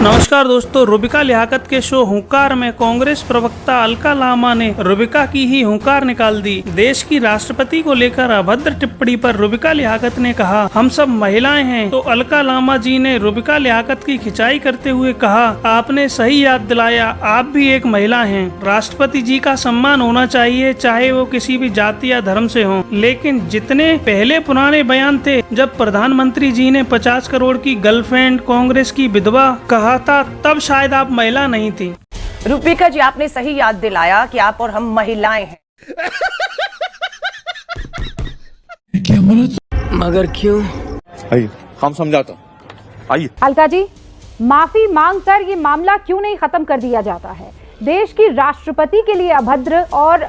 नमस्कार दोस्तों, रुबिका लियाकत के शो हुंकार में कांग्रेस प्रवक्ता अलका लामा ने रुबिका की ही हुंकार निकाल दी। देश की राष्ट्रपति को लेकर अभद्र टिप्पणी पर रुबिका लियाकत ने कहा, हम सब महिलाएं हैं। तो अलका लामा जी ने रुबिका लियाकत की खिंचाई करते हुए कहा, आपने सही याद दिलाया, आप भी एक महिला हैं। राष्ट्रपति जी का सम्मान होना चाहिए, चाहे वो किसी भी जाति या धर्म से हो। लेकिन जितने पहले पुराने बयान थे, जब प्रधानमंत्री जी ने 50 करोड़ की गर्लफ्रेंड कांग्रेस की विधवा कहा था, तब शायद आप महिला नहीं थी। रुबिका जी, आपने सही याद दिलाया कि आप और हम महिलाएं हैं। क्या मगर क्यों? आइए हम समझाता हूं। आइए अलका जी, माफी मांगकर ये मामला क्यों नहीं खत्म कर दिया जाता है? देश की राष्ट्रपति के लिए अभद्र और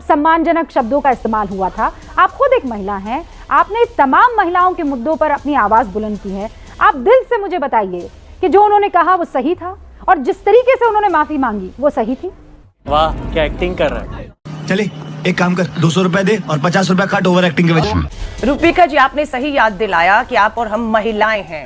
सम्मानजनक शब्दों का इस्तेमाल हुआ था। आप खुद एक महिला हैं, आपने तमाम महिलाओं के मुद्दों पर अपनी आवाज बुलंद की है। आप दिल से मुझे बताइए कि जो उन्होंने कहा वो सही था और जिस तरीके से उन्होंने माफी मांगी वो सही थी? वाह, क्या एक्टिंग कर रहा है। चले एक काम कर, 200 रुपए दे और 50 रुपए काट ओवर एक्टिंग के वजह से। रुबिका जी, आपने सही याद दिलाया कि आप और हम महिलाएं हैं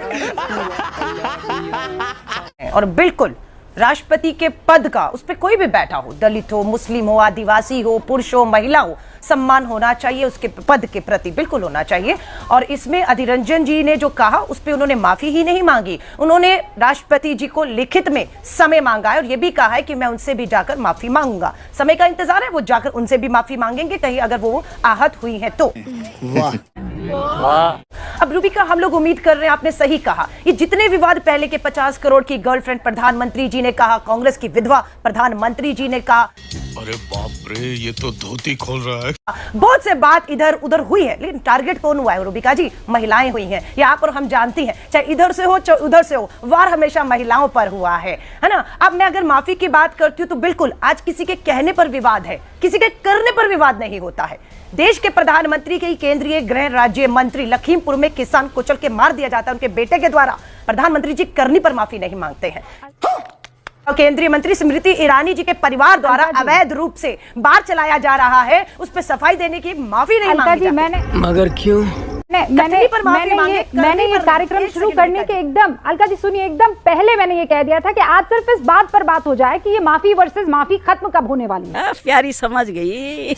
और बिल्कुल राष्ट्रपति के पद का, उस पर कोई भी बैठा हो, दलित हो, मुस्लिम हो, आदिवासी हो, पुरुष हो, महिला हो, सम्मान होना चाहिए उसके पद के प्रति, बिल्कुल होना चाहिए। और इसमें अधीर रंजन जी ने जो कहा उस पर उन्होंने माफी ही नहीं मांगी, उन्होंने राष्ट्रपति जी को लिखित में समय मांगा है और ये भी कहा है कि मैं उनसे भी जाकर माफी मांगूंगा। समय का इंतजार है, वो जाकर उनसे भी माफी मांगेंगे कहीं अगर वो आहत हुई है तो। वाह। अब रुबिका, हम लोग उम्मीद कर रहे हैं, आपने सही कहा, ये जितने विवाद पहले के 50 करोड़ की गर्लफ्रेंड प्रधानमंत्री जी ने कहा, कांग्रेस की विधवा प्रधानमंत्री जी ने कहा, अरे बाप रे, ये तो धोती खोल रहा है। बहुत से बात इधर उधर हुई है, लेकिन टारगेट कौन हुआ है रुबिका जी? महिलाएं हुई हैं। यहाँ पर हम जानती हैं, चाहे इधर से हो चाहे उधर से हो, वार हमेशा महिलाओं पर हुआ है ना। अब मैं अगर माफी की बात करती हूँ तो बिल्कुल आज किसी के कहने पर विवाद है, किसी के करने पर विवाद नहीं होता है। देश के प्रधानमंत्री के केंद्रीय गृह राज्य मंत्री लखीमपुर में किसान कुचल के मार दिया जाता है उनके बेटे के द्वारा, प्रधानमंत्री जी करनी पर माफी नहीं मांगते हैं। केंद्रीय मंत्री स्मृति ईरानी जी के परिवार द्वारा अवैध रूप से बार चलाया जा रहा है, उस पर सफाई देने की माफी नहीं मांगी जाती। मगर क्यों? मैंने ये कार्यक्रम शुरू करने के एकदम, अलका जी सुनिए, एकदम पहले मैंने ये कह दिया था कि आज सिर्फ इस बात पर बात हो जाए कि ये माफी वर्सेस माफी खत्म कब होने वाली है। प्यारी समझ गई।